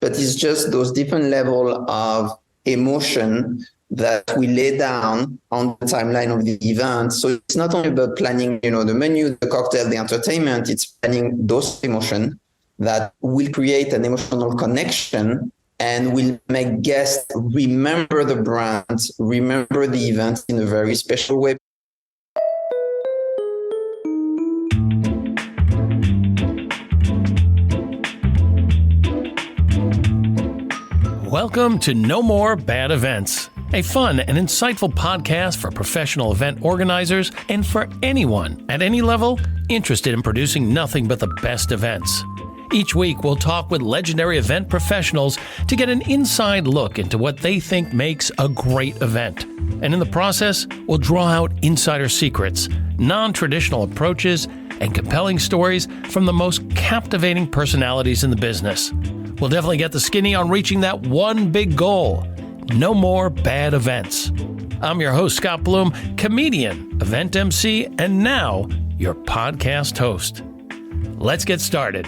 but it's just those different level of emotion that we lay down on the timeline of the event. So it's not only about planning, the menu, the cocktail, the entertainment, it's planning those emotions that will create an emotional connection and will make guests remember the brand, remember the event in a very special way. Welcome to No More Bad Events, a fun and insightful podcast for professional event organizers and for anyone at any level interested in producing nothing but the best events. Each week, we'll talk with legendary event professionals to get an inside look into what they think makes a great event. And in the process, we'll draw out insider secrets, non-traditional approaches, and compelling stories from the most captivating personalities in the business. We'll definitely get the skinny on reaching that one big goal: no more bad events. I'm your host, Scott Bloom, comedian, event MC, and now your podcast host. Let's get started.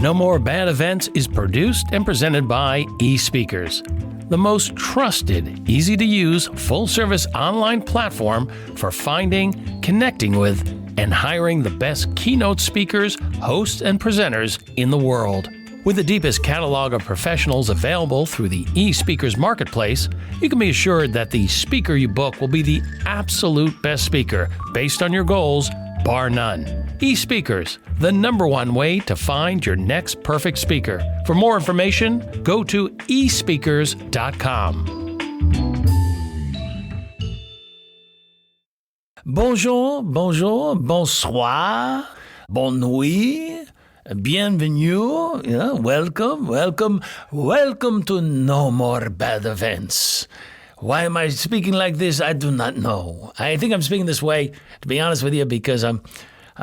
No More Bad Events is produced and presented by eSpeakers, the most trusted, easy-to-use, full-service online platform for finding, connecting with, and hiring the best keynote speakers, hosts, and presenters in the world. With the deepest catalog of professionals available through the eSpeakers marketplace, you can be assured that the speaker you book will be the absolute best speaker based on your goals, bar none. eSpeakers, the #1 way to find your next perfect speaker. For more information, go to espeakers.com. Bonjour, bonjour, bonsoir, bonne nuit, bienvenue, welcome to No More Bad Events. Why am I speaking like this? I do not know. I think I'm speaking this way, to be honest with you, because I'm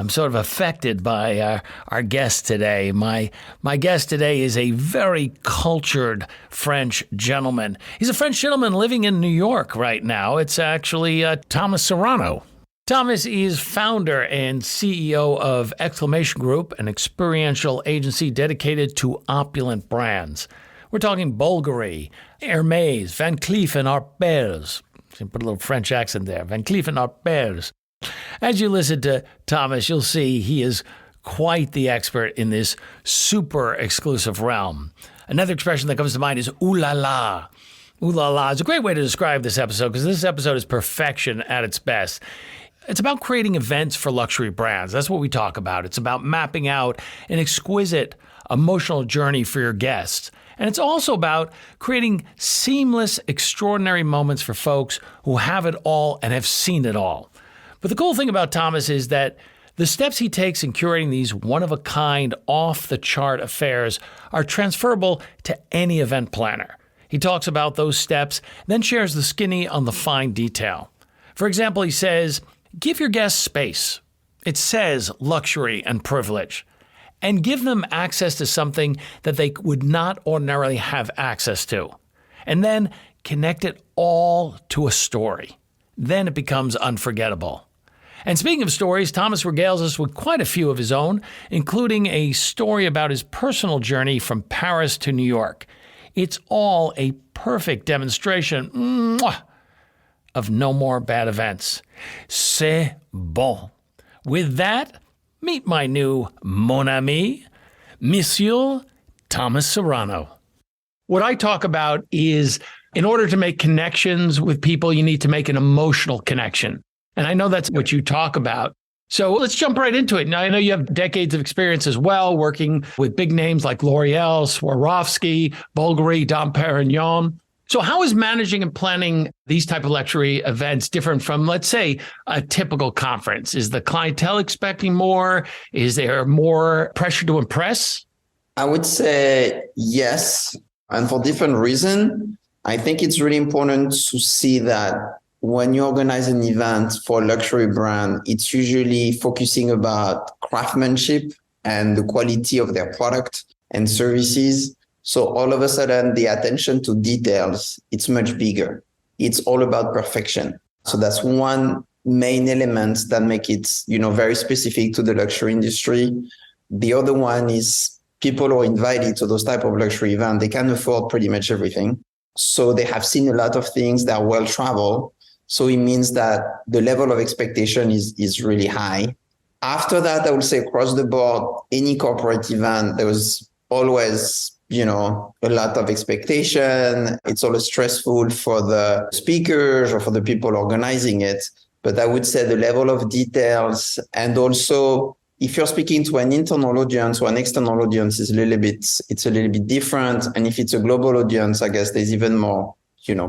sort of affected by our guest today. My guest today is a very cultured French gentleman. He's a French gentleman living in New York right now. It's actually Thomas Serrano. Thomas is founder and CEO of Exclamation Group, an experiential agency dedicated to opulent brands. We're talking Bulgari, Hermès, Van Cleef & Arpels. Put a little French accent there. Van Cleef & Arpels. As you listen to Thomas, you'll see he is quite the expert in this super exclusive realm. Another expression that comes to mind is ooh la la. Ooh la la is a great way to describe this episode because this episode is perfection at its best. It's about creating events for luxury brands. That's what we talk about. It's about mapping out an exquisite emotional journey for your guests. And it's also about creating seamless, extraordinary moments for folks who have it all and have seen it all. But the cool thing about Thomas is that the steps he takes in curating these one-of-a-kind, off-the-chart affairs are transferable to any event planner. He talks about those steps, then shares the skinny on the fine detail. For example, he says, give your guests space. It says luxury and privilege. And give them access to something that they would not ordinarily have access to. And then connect it all to a story. Then it becomes unforgettable. And speaking of stories, Thomas regales us with quite a few of his own, including a story about his personal journey from Paris to New York. It's all a perfect demonstration of No More Bad Events. C'est bon. With that, meet my new mon ami, Monsieur Thomas Serrano. What I talk about is, in order to make connections with people, you need to make an emotional connection. And I know that's what you talk about. So let's jump right into it. Now, I know you have decades of experience as well, working with big names like L'Oreal, Swarovski, Bulgari, Dom Perignon. So how is managing and planning these type of luxury events different from, let's say, a typical conference? Is the clientele expecting more? Is there more pressure to impress? I would say yes, and for different reasons. I think it's really important to see that when you organize an event for a luxury brand, it's usually focusing about craftsmanship and the quality of their product and services. So all of a sudden, the attention to details, it's much bigger. It's all about perfection. So that's one main elements that make it, very specific to the luxury industry. The other one is people who are invited to those type of luxury events, they can afford pretty much everything. So they have seen a lot of things, they're well traveled. So it means that the level of expectation is really high. After that, I would say across the board, any corporate event, there was always, a lot of expectation. It's always stressful for the speakers or for the people organizing it. But I would say the level of details, and also if you're speaking to an internal audience or an external audience, it's a little bit different. And if it's a global audience, I guess there's even more,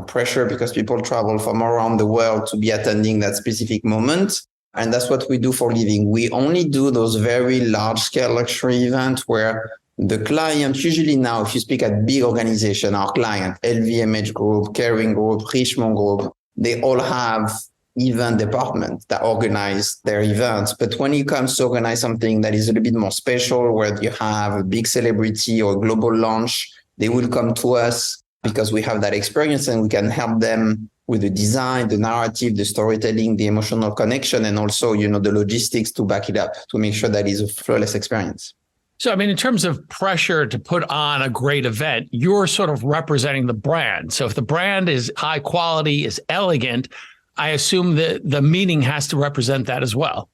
pressure because people travel from around the world to be attending that specific moment. And that's what we do for a living. We only do those very large scale luxury events where the client, usually now, if you speak at big organization, our client, LVMH Group, Kering Group, Richemont Group, they all have event departments that organize their events. But when it comes to organize something that is a little bit more special, where you have a big celebrity or global launch, they will come to us because we have that experience and we can help them with the design, the narrative, the storytelling, the emotional connection, and also, the logistics to back it up to make sure that it's a flawless experience. So, in terms of pressure to put on a great event, you're sort of representing the brand. So if the brand is high quality, is elegant, I assume that the meaning has to represent that as well.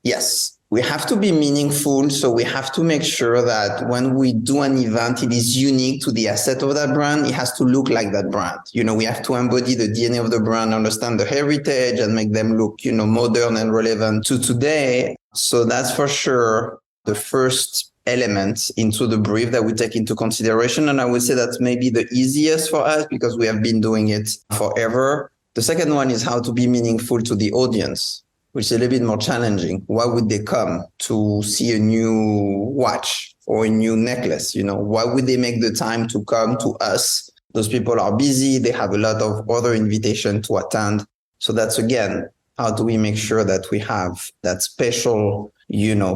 Yes, we have to be meaningful. So we have to make sure that when we do an event, it is unique to the asset of that brand. It has to look like that brand. We have to embody the DNA of the brand, understand the heritage, and make them look, modern and relevant to today. So that's for sure the first element into the brief that we take into consideration. And I would say that's maybe the easiest for us because we have been doing it forever. The second one is how to be meaningful to the audience, which is a little bit more challenging. Why would they come to see a new watch or a new necklace? Why would they make the time to come to us? Those people are busy. They have a lot of other invitations to attend. So that's, again, how do we make sure that we have that special,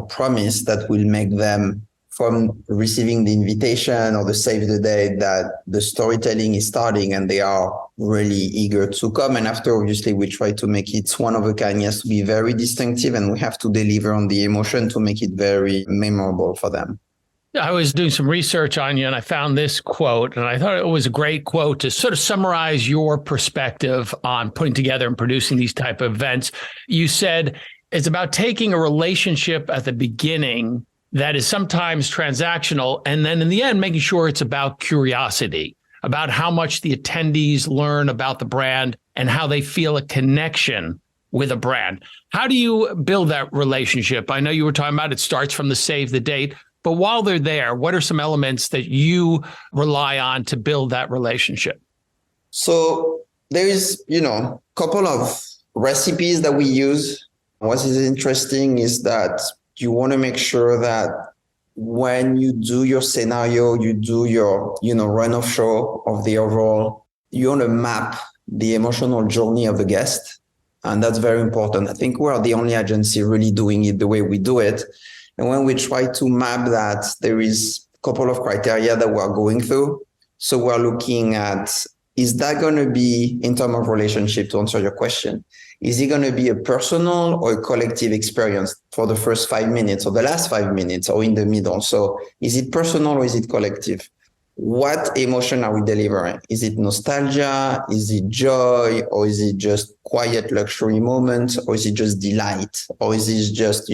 promise that will make them, from receiving the invitation or the save the date, that the storytelling is starting and they are really eager to come. And after, obviously, we try to make it one of a kind. It has to be very distinctive, and we have to deliver on the emotion to make it very memorable for them. I was doing some research on you and I found this quote, and I thought it was a great quote to sort of summarize your perspective on putting together and producing these type of events. You said it's about taking a relationship at the beginning that is sometimes transactional, and then in the end, making sure it's about curiosity, about how much the attendees learn about the brand and how they feel a connection with a brand. How do you build that relationship? I know you were talking about it starts from the save the date, but while they're there, what are some elements that you rely on to build that relationship? So there is, a couple of recipes that we use. What is interesting is that you want to make sure that when you do your scenario, you do your, run-off show of the overall, you want to map the emotional journey of the guest. And that's very important. I think we're the only agency really doing it the way we do it. And when we try to map that, there is a couple of criteria that we're going through. So we're looking at, is that going to be, in terms of relationship, to answer your question, is it going to be a personal or a collective experience for the first 5 minutes or the last 5 minutes or in the middle? So is it personal or is it collective? What emotion are we delivering? Is it nostalgia? Is it joy? Or is it just quiet luxury moment? Or is it just delight? Or is it just,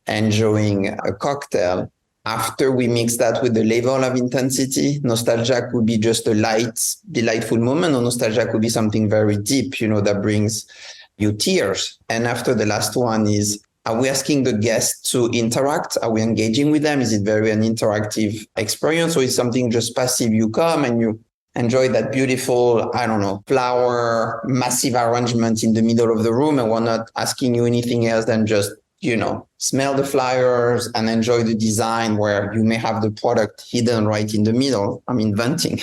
enjoying a cocktail? After we mix that with the level of intensity, nostalgia could be just a light, delightful moment, or nostalgia could be something very deep, that brings you tears. And after, the last one is, are we asking the guests to interact? Are we engaging with them? Is it very an interactive experience, or is something just passive? You come and you enjoy that beautiful, flower, massive arrangement in the middle of the room, and we're not asking you anything else than just, smell the flowers and enjoy the design, where you may have the product hidden right in the middle. I'm inventing.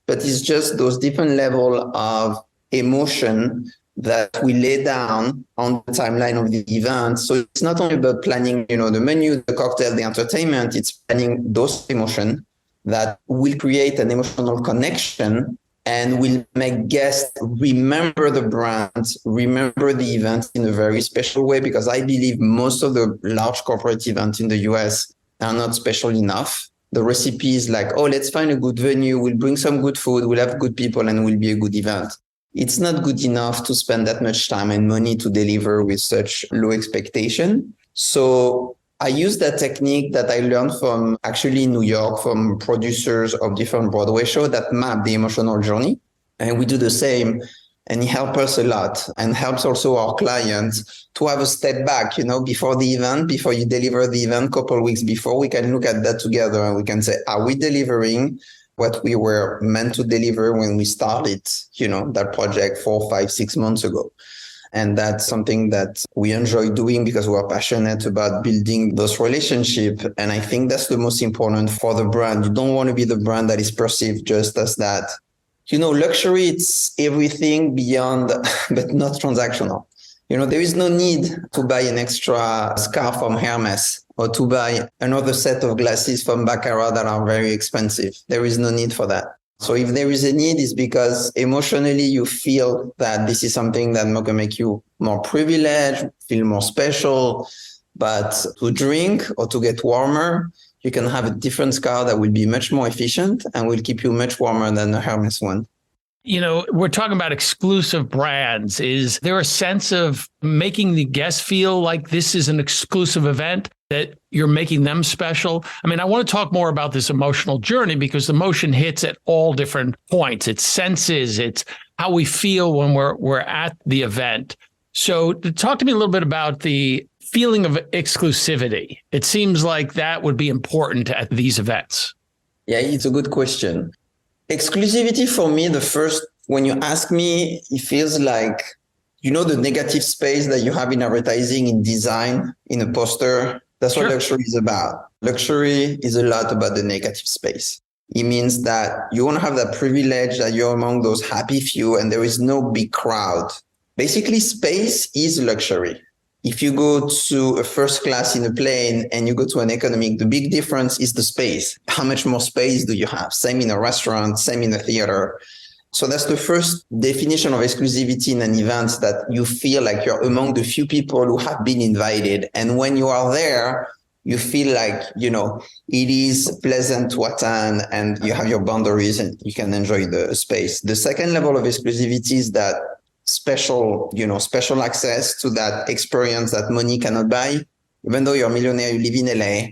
But it's just those different level of emotion that we lay down on the timeline of the event. So it's not only about planning, the menu, the cocktail, the entertainment, it's planning those emotions that will create an emotional connection and will make guests remember the brand, remember the event in a very special way, because I believe most of the large corporate events in the US are not special enough. The recipe is like, oh, let's find a good venue, we'll bring some good food, we'll have good people, and will be a good event. It's not good enough to spend that much time and money to deliver with such low expectation. So I use that technique that I learned from actually New York, from producers of different Broadway shows that map the emotional journey. And we do the same. And it helps us a lot and helps also our clients to have a step back, before the event, before you deliver the event, couple of weeks before, we can look at that together and we can say, are we delivering what we were meant to deliver when we started, that project 4, 5, 6 months ago? And that's something that we enjoy doing because we're passionate about building those relationships. And I think that's the most important for the brand. You don't want to be the brand that is perceived just as that. Luxury, it's everything beyond, but not transactional. There is no need to buy an extra scarf from Hermes or to buy another set of glasses from Baccarat that are very expensive. There is no need for that. So if there is a need, it's because emotionally you feel that this is something that going to make you more privileged, feel more special. But to drink or to get warmer, you can have a different scarf that will be much more efficient and will keep you much warmer than the Hermes one. We're talking about exclusive brands. Is there a sense of making the guests feel like this is an exclusive event, that you're making them special? I mean, I want to talk more about this emotional journey because the emotion hits at all different points. It's senses, it's how we feel when we're at the event. So talk to me a little bit about the feeling of exclusivity. It seems like that would be important at these events. Yeah, it's a good question. Exclusivity for me, when you ask me, it feels like, the negative space that you have in advertising, in design, in a poster. That's what luxury is about. Luxury is a lot about the negative space. It means that you want to have that privilege that you're among those happy few and there is no big crowd. Basically, space is luxury. If you go to a first class in a plane and you go to an economic, the big difference is the space. How much more space do you have? Same in a restaurant, same in a theater. So that's the first definition of exclusivity in an event, that you feel like you're among the few people who have been invited. And when you are there, you feel like, it is pleasant to attend and you have your boundaries and you can enjoy the space. The second level of exclusivity is that special access to that experience that money cannot buy. Even though you're a millionaire, you live in LA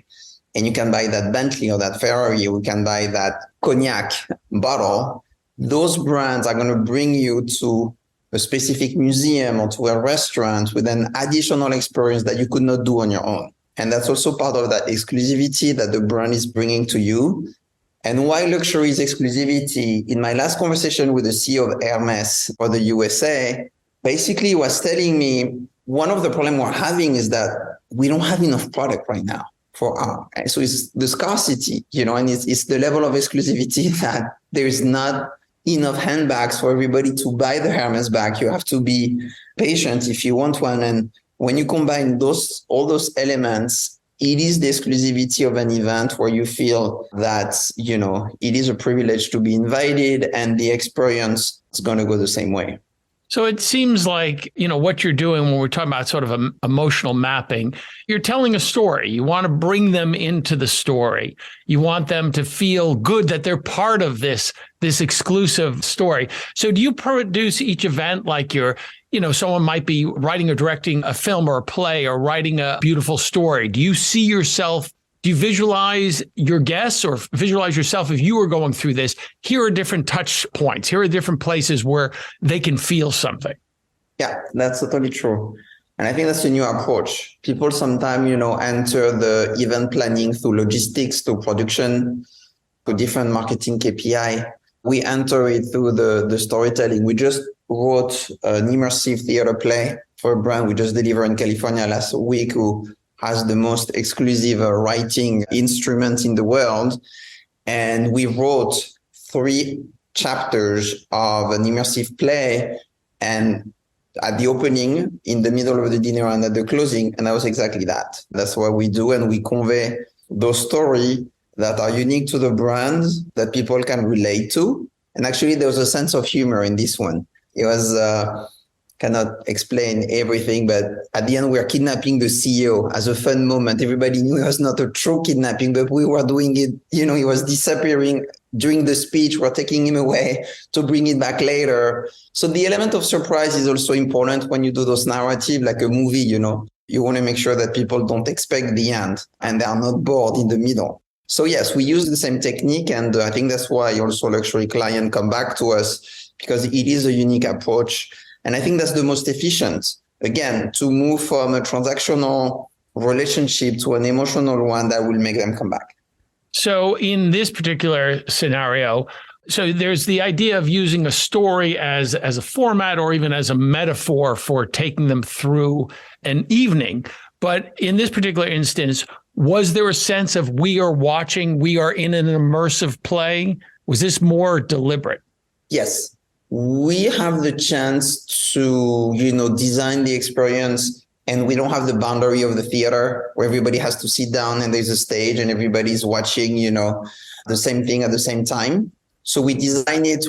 and you can buy that Bentley or that Ferrari, you can buy that cognac bottle. Those brands are going to bring you to a specific museum or to a restaurant with an additional experience that you could not do on your own. And that's also part of that exclusivity that the brand is bringing to you. And why luxury is exclusivity, in my last conversation with the CEO of Hermes for the USA, basically he was telling me one of the problems we're having is that we don't have enough product right now so it's the scarcity, and it's the level of exclusivity that there is not enough handbags for everybody to buy the Hermes bag. You have to be patient if you want one. And when you combine all those elements, it is the exclusivity of an event where you feel that, it is a privilege to be invited and the experience is going to go the same way. So it seems like, what you're doing when we're talking about sort of emotional mapping, you're telling a story. You want to bring them into the story. You want them to feel good that they're part of this exclusive story. So do you produce each event like someone might be writing or directing a film or a play or writing a beautiful story? Do you see yourself? Do you visualize your guests or visualize yourself if you were going through this? Here are different touch points. Here are different places where they can feel something. Yeah, that's totally true. And I think that's a new approach. People sometimes, enter the event planning through logistics, through production, through different marketing KPI. We enter it through the storytelling. We just wrote an immersive theater play for a brand we just delivered in California last week, who has the most exclusive writing instrument in the world. And we wrote 3 chapters of an immersive play, and at the opening, in the middle of the dinner, and at the closing. And that was exactly that. That's what we do. And we convey those stories that are unique to the brand, that people can relate to. And actually, there was a sense of humor in this one. It was cannot explain everything, but at the end, we are kidnapping the CEO as a fun moment. Everybody knew it was not a true kidnapping, but we were doing it. He was disappearing during the speech. We're taking him away to bring it back later. So the element of surprise is also important when you do those narrative, like a movie. You want to make sure that people don't expect the end and they are not bored in the middle. So yes, we use the same technique, and I think that's why also luxury clients come back to us, because it is a unique approach. And I think that's the most efficient, again, to move from a transactional relationship to an emotional one that will make them come back. So in this particular scenario, so there's the idea of using a story as a format or even as a metaphor for taking them through an evening. But in this particular instance, was there a sense of we are watching, we are in an immersive play? Was this more deliberate? Yes. We have the chance to, design the experience, and we don't have the boundary of the theater where everybody has to sit down and there's a stage and everybody's watching, the same thing at the same time. So we design it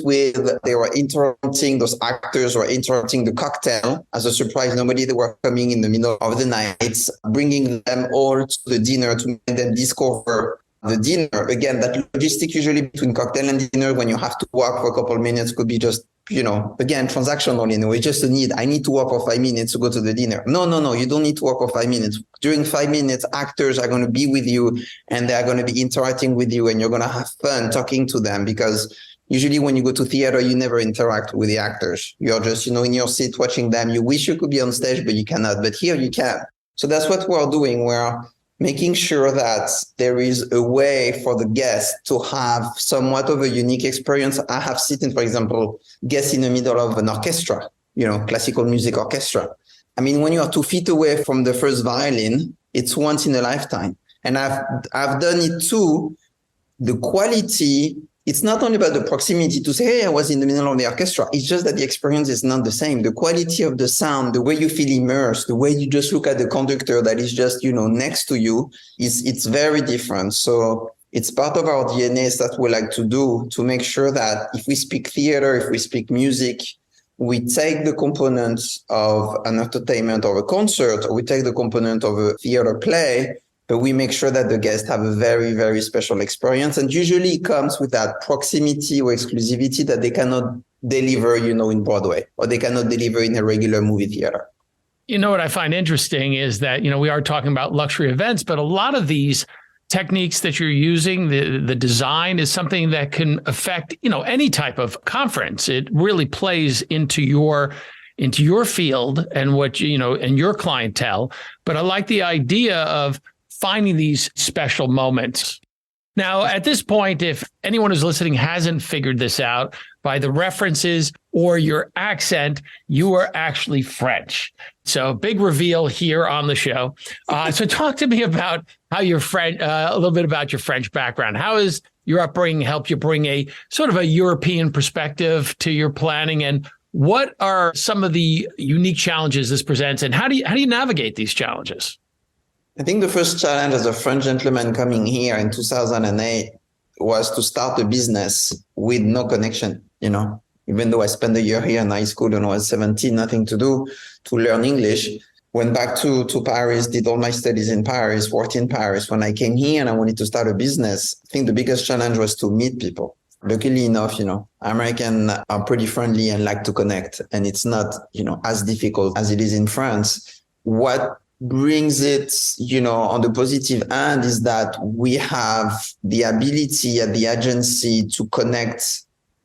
they were interrupting, those actors were interrupting the cocktail as a surprise. Nobody, they were coming in the middle of the night, bringing them all to the dinner to make them discover the dinner. Again, that logistic usually between cocktail and dinner, when you have to walk for a couple of minutes, could be just, again, transactional in a way, just a need. I need to walk for 5 minutes to go to the dinner. No, you don't need to walk for 5 minutes. During 5 minutes, actors are going to be with you and they're going to be interacting with you, and you're going to have fun talking to them, because usually when you go to theater, you never interact with the actors. You're just, in your seat watching them. You wish you could be on stage, but you cannot. But here you can. So that's what we're doing. We're making sure that there is a way for the guest to have somewhat of a unique experience. I have seen, for example, guests in the middle of an orchestra, classical music orchestra. I mean, when you are 2 feet away from the first violin, it's once in a lifetime. And I've done it too. The quality, it's not only about the proximity to say, hey, I was in the middle of the orchestra. It's just that the experience is not the same. The quality of the sound, the way you feel immersed, the way you just look at the conductor that is just, next to you, it's very different. So it's part of our DNA that we like to do, to make sure that if we speak theater, if we speak music, we take the components of an entertainment or a concert, or we take the component of a theater play, but we make sure that the guests have a very, very special experience. And usually it comes with that proximity or exclusivity that they cannot deliver, in Broadway, or they cannot deliver in a regular movie theater. What I find interesting is that, we are talking about luxury events, but a lot of these techniques that you're using, the design is something that can affect, any type of conference. It really plays into your field and and your clientele. But I like the idea of finding these special moments. Now, at this point, if anyone who's listening hasn't figured this out, by the references or your accent, you are actually French. So big reveal here on the show. So talk to me about how you're French, a little bit about your French background. How has your upbringing helped you bring a sort of a European perspective to your planning? And what are some of the unique challenges this presents? And how do you navigate these challenges? I think the first challenge as a French gentleman coming here in 2008 was to start a business with no connection, Even though I spent a year here in high school when I was 17, nothing to do, to learn English. Went back to Paris, did all my studies in Paris, worked in Paris. When I came here and I wanted to start a business, I think the biggest challenge was to meet people. Luckily enough, Americans are pretty friendly and like to connect. And it's not, as difficult as it is in France. What brings it, on the positive end is that we have the ability at the agency to connect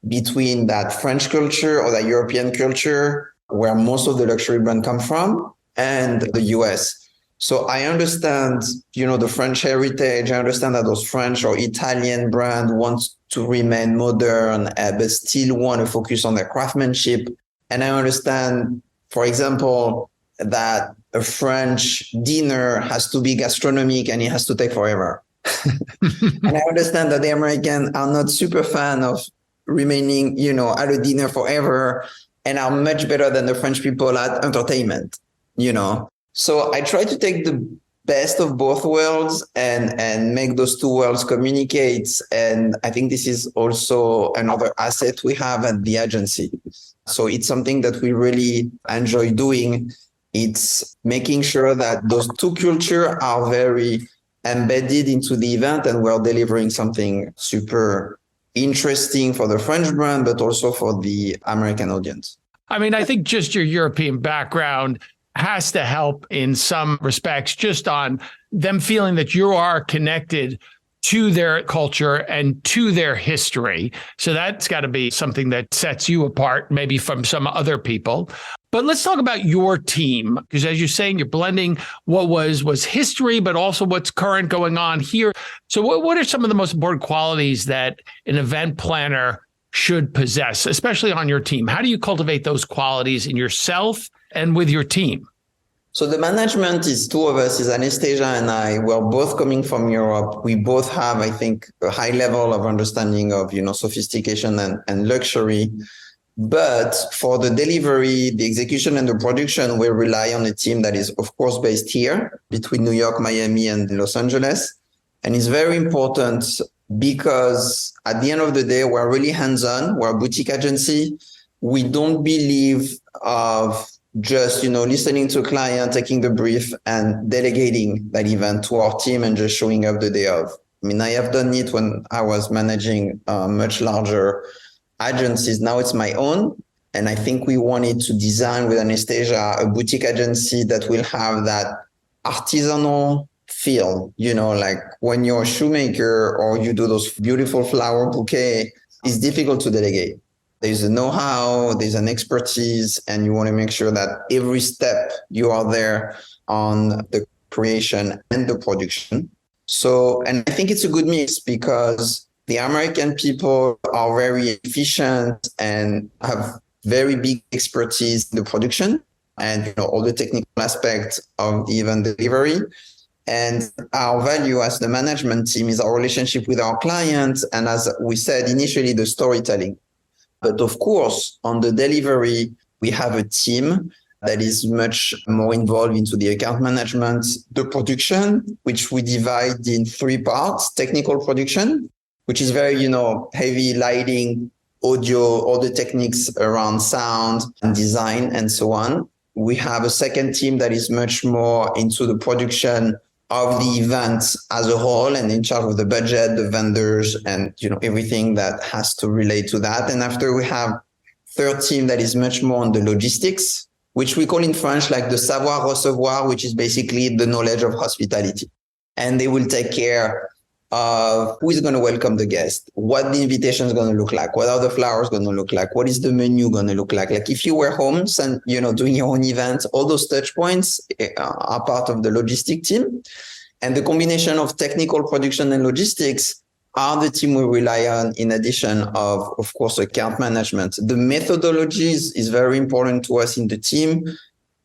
between that French culture or that European culture, where most of the luxury brands come from, and the US. So I understand, the French heritage. I understand that those French or Italian brands want to remain modern, but still want to focus on their craftsmanship. And I understand, for example, that a French dinner has to be gastronomic and it has to take forever. And I understand that the Americans are not super fan of remaining, at a dinner forever, and are much better than the French people at entertainment, So I try to take the best of both worlds and make those two worlds communicate. And I think this is also another asset we have at the agency. So it's something that we really enjoy doing. It's making sure that those two cultures are very embedded into the event and we're delivering something super interesting for the French brand, but also for the American audience. I mean, I think just your European background has to help in some respects, just on them feeling that you are connected to their culture and to their history. So that's got to be something that sets you apart, maybe from some other people. But let's talk about your team, because as you're saying, you're blending what was history, but also what's current going on here. So what are some of the most important qualities that an event planner should possess, especially on your team? How do you cultivate those qualities in yourself and with your team? So the management is two of us, is Anastasia and I. We're both coming from Europe. We both have, I think, a high level of understanding of, sophistication and luxury. But for the delivery, the execution and the production, we rely on a team that is, of course, based here between New York, Miami, and Los Angeles. And it's very important because at the end of the day, we're really hands-on. We're a boutique agency. We don't believe of just, listening to a client, taking the brief and delegating that event to our team and just showing up the day of. I mean, I have done it when I was managing much larger agencies. Now it's my own. And I think we wanted to design with Anastasia a boutique agency that will have that artisanal feel, like when you're a shoemaker or you do those beautiful flower bouquet, it's difficult to delegate. There's a know-how, there's an expertise, and you want to make sure that every step you are there on the creation and the production. So, and I think it's a good mix because the American people are very efficient and have very big expertise in the production and all the technical aspects of the event delivery. And our value as the management team is our relationship with our clients. And as we said initially, the storytelling. But of course, on the delivery, we have a team that is much more involved into the account management, the production, which we divide in three parts: technical production, which is very, heavy lighting, audio, all the techniques around sound and design and so on. We have a second team that is much more into the production of the event as a whole and in charge of the budget, the vendors, and everything that has to relate to that. And after we have third team that is much more on the logistics, which we call in French like the savoir recevoir, which is basically the knowledge of hospitality. And they will take care of who is going to welcome the guest, what the invitation is going to look like, what are the flowers going to look like, what is the menu going to look like. Like if you were home and doing your own event, all those touch points are part of the logistic team. And the combination of technical production and logistics are the team we rely on, in addition of course, account management. The methodologies is very important to us in the team.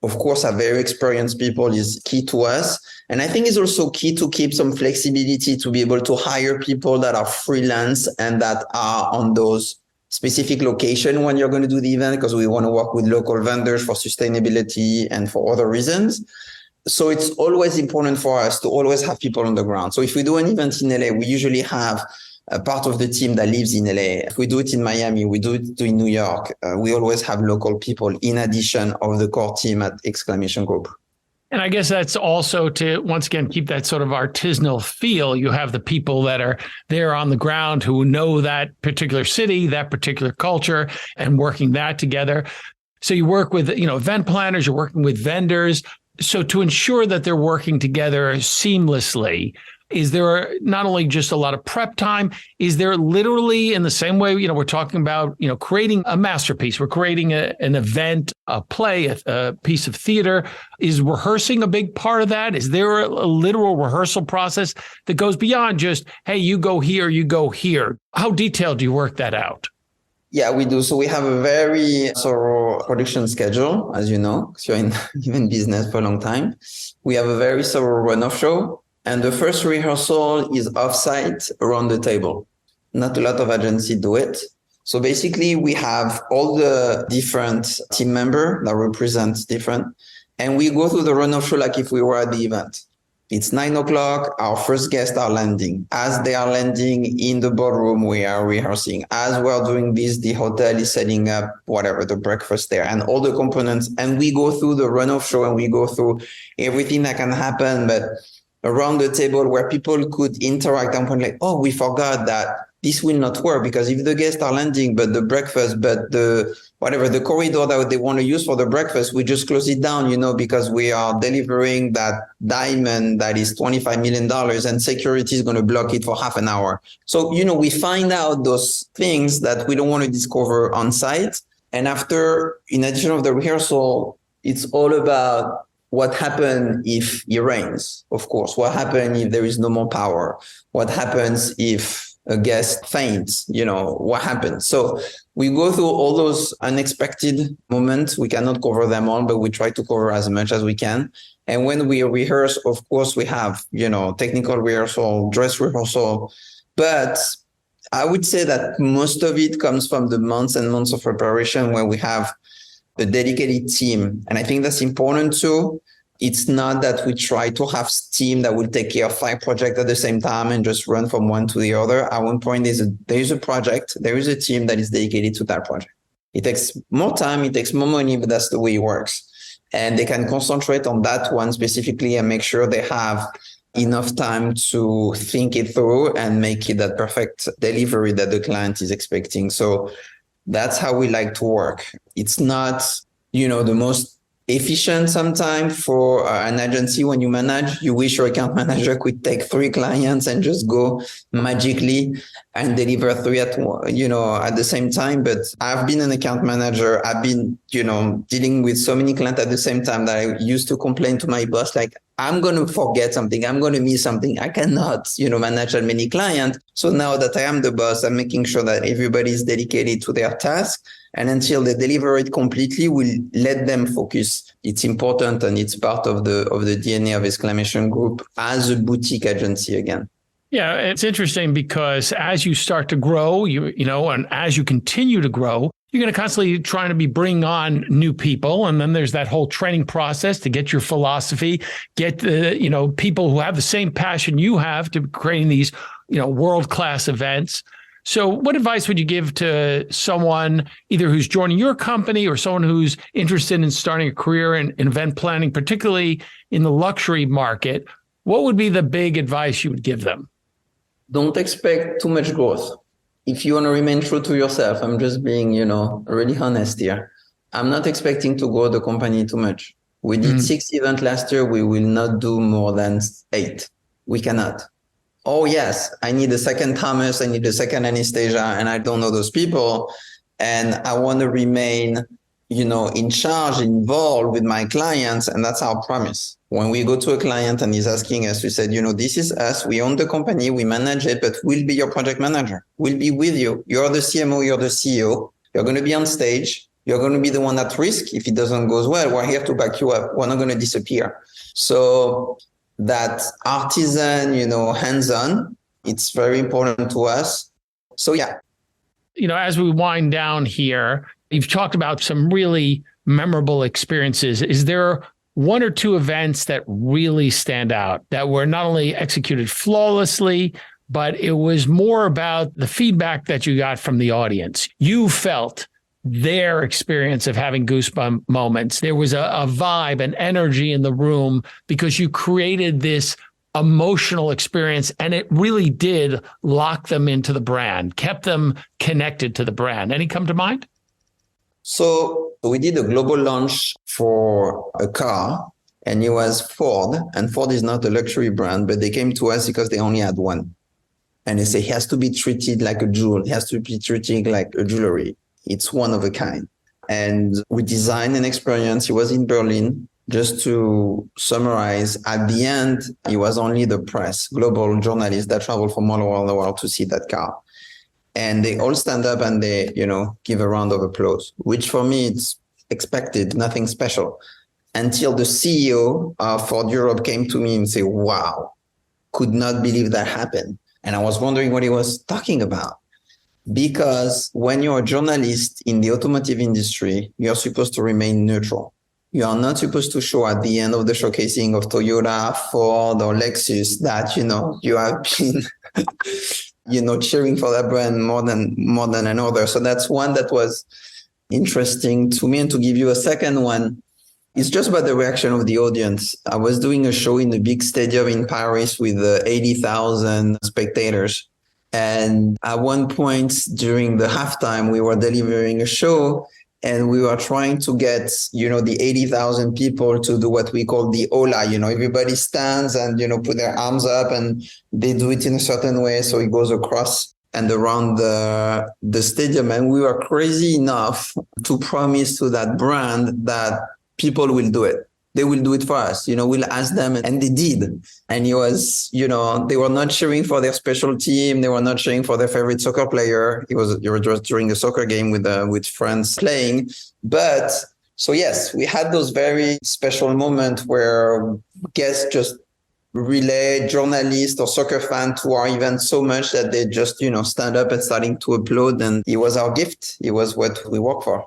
Of course, our very experienced people is key to us. And I think it's also key to keep some flexibility to be able to hire people that are freelance and that are on those specific location when you're going to do the event, because we want to work with local vendors for sustainability and for other reasons. So it's always important for us to always have people on the ground. So if we do an event in LA, we usually have a part of the team that lives in LA. If we do it in Miami, we do it in New York. We always have local people in addition of the core team at Exclamation Group. And I guess that's also to, once again, keep that sort of artisanal feel. You have the people that are there on the ground who know that particular city, that particular culture, and working that together. So you work with, event planners, you're working with vendors. So to ensure that they're working together seamlessly, is there not only just a lot of prep time, is there literally, in the same way, we're talking about, creating a masterpiece, we're creating an event, a play, a piece of theater. Is rehearsing a big part of that? Is there a literal rehearsal process that goes beyond just, hey, you go here, you go here? How detailed do you work that out? Yeah, we do. So we have a very thorough production schedule, as you know, because you're in business for a long time. We have a very thorough run-off show. And the first rehearsal is offsite around the table. Not a lot of agencies do it. So basically, we have all the different team members that represent different, and we go through the run-off show like if we were at the event. It's 9 o'clock. Our first guests are landing. As they are landing in the boardroom, we are rehearsing. As we're doing this, the hotel is setting up whatever, the breakfast there and all the components. And we go through the run-off show and we go through everything that can happen. But around the table where people could interact and point like, oh, we forgot that this will not work because if the guests are landing, but the breakfast, but the whatever, the corridor that they want to use for the breakfast, we just close it down, because we are delivering that diamond that is $25 million and security is going to block it for half an hour. So, we find out those things that we don't want to discover on site. And after, in addition of the rehearsal, it's all about what happens if it rains, of course. What happens if there is no more power? What happens if a guest faints? What happens? So we go through all those unexpected moments. We cannot cover them all, but we try to cover as much as we can. And when we rehearse, of course, we have, technical rehearsal, dress rehearsal. But I would say that most of it comes from the months and months of preparation where we have a dedicated team. And I think that's important too. It's not that we try to have team that will take care of 5 projects at the same time and just run from one to the other. At one point, there is a project, there is a team that is dedicated to that project. It takes more time, it takes more money, but that's the way it works. And they can concentrate on that one specifically and make sure they have enough time to think it through and make it that perfect delivery that the client is expecting. So that's how we like to work. It's not, the most efficient sometimes for an agency when you manage. You wish your account manager could take 3 clients and just go magically and deliver 3 at the same time. But I've been an account manager. I've been, dealing with so many clients at the same time that I used to complain to my boss, like, I'm going to forget something. I'm going to miss something. I cannot, manage that many clients. So now that I am the boss, I'm making sure that everybody is dedicated to their task. And until they deliver it completely, we'll let them focus. It's important and it's part of the DNA of Exclamation Group as a boutique agency again. Yeah, it's interesting because as you start to grow, and as you continue to grow, you're going to constantly trying to be bringing on new people. And then there's that whole training process to get your philosophy, get people who have the same passion you have to creating these, world-class events. So what advice would you give to someone either who's joining your company or someone who's interested in starting a career in event planning, particularly in the luxury market? What would be the big advice you would give them? Don't expect too much growth. If you want to remain true to yourself, I'm just being, really honest here. I'm not expecting to grow the company too much. We did 6 events last year. We will not do more than 8. We cannot. Oh, yes, I need a second Thomas. I need a second Anastasia, and I don't know those people. And I want to remain, in charge, involved with my clients. And that's our promise. When we go to a client and he's asking us, we said, this is us. We own the company. We manage it, but we'll be your project manager. We'll be with you. You're the CMO. You're the CEO. You're going to be on stage. You're going to be the one at risk. If it doesn't go well, we're here to back you up. We're not going to disappear. So that artisan, hands-on, it's very important to us. So, yeah. As we wind down here, you've talked about some really memorable experiences. Is there 1 or 2 events that really stand out that were not only executed flawlessly, but it was more about the feedback that you got from the audience? You felt their experience of having goosebump moments. There was a vibe, an energy in the room because you created this emotional experience and it really did lock them into the brand, kept them connected to the brand. Any come to mind? So we did a global launch for a car and it was Ford, and Ford is not a luxury brand, but they came to us because they only had one. And they say, he has to be treated like a jewel. He has to be treated like a jewelry. It's one of a kind. And we designed an experience. It was in Berlin. Just to summarize, at the end, it was only the press, global journalists that travel from all over the world to see that car. And they all stand up and they, give a round of applause, which for me, it's expected, nothing special. Until the CEO of Ford Europe came to me and said, wow, could not believe that happened. And I was wondering what he was talking about. Because when you're a journalist in the automotive industry, you're supposed to remain neutral. You are not supposed to show at the end of the showcasing of Toyota, Ford, or Lexus that, you have been, cheering for that brand more than another. So that's one that was interesting to me. And to give you a second one, it's just about the reaction of the audience. I was doing a show in a big stadium in Paris with 80,000 spectators. And at one point during the halftime, we were delivering a show and we were trying to get, the 80,000 people to do what we call the Ola. Everybody stands and, put their arms up and they do it in a certain way. So it goes across and around the stadium. And we were crazy enough to promise to that brand that people will do it. They will do it for us. We'll ask them. And they did. And it was, they were not cheering for their special team. They were not cheering for their favorite soccer player. It was just during a soccer game with friends playing. But so, yes, we had those very special moments where guests just relay journalists or soccer fans to our event so much that they just, stand up and starting to applaud. And it was our gift. It was what we work for.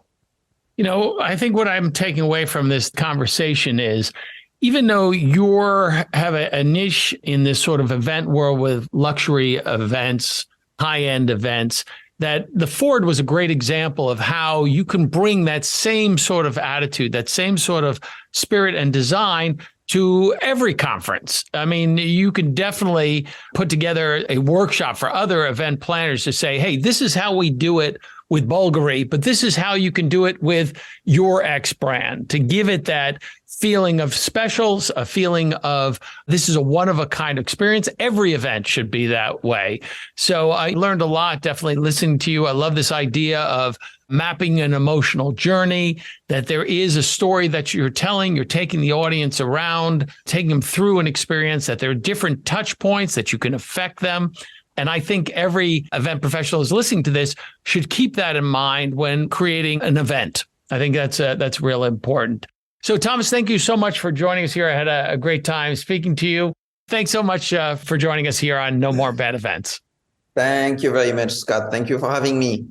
I think what I'm taking away from this conversation is, even though have a niche in this sort of event world with luxury events, high-end events, that the Ford was a great example of how you can bring that same sort of attitude, that same sort of spirit and design to every conference. I mean, you can definitely put together a workshop for other event planners to say, hey, this is how we do it with Bulgari, but this is how you can do it with your X brand, to give it that feeling of specials, a feeling of this is a one-of-a-kind experience. Every event should be that way. So I learned a lot, definitely listening to you. I love this idea of mapping an emotional journey, that there is a story that you're telling, you're taking the audience around, taking them through an experience, that there are different touch points that you can affect them. And I think every event professional who's listening to this should keep that in mind when creating an event. I think that's real important. So, Thomas, thank you so much for joining us here. I had a great time speaking to you. Thanks so much for joining us here on No More Bad Events. Thank you very much, Scott. Thank you for having me.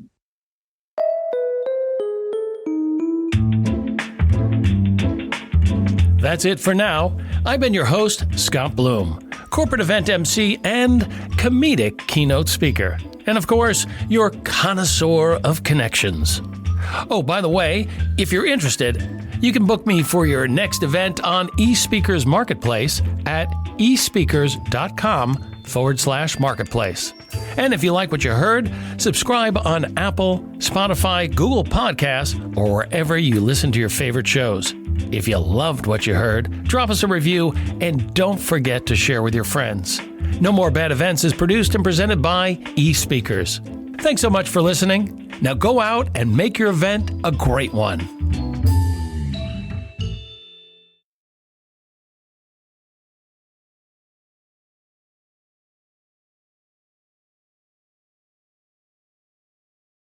That's it for now. I've been your host, Scott Bloom, corporate event MC and comedic keynote speaker. And of course, your connoisseur of connections. Oh, by the way, if you're interested, you can book me for your next event on eSpeakers Marketplace at espeakers.com/marketplace. And if you like what you heard, subscribe on Apple, Spotify, Google Podcasts, or wherever you listen to your favorite shows. If you loved what you heard, drop us a review and don't forget to share with your friends. No More Bad Events is produced and presented by eSpeakers. Thanks so much for listening. Now go out and make your event a great one.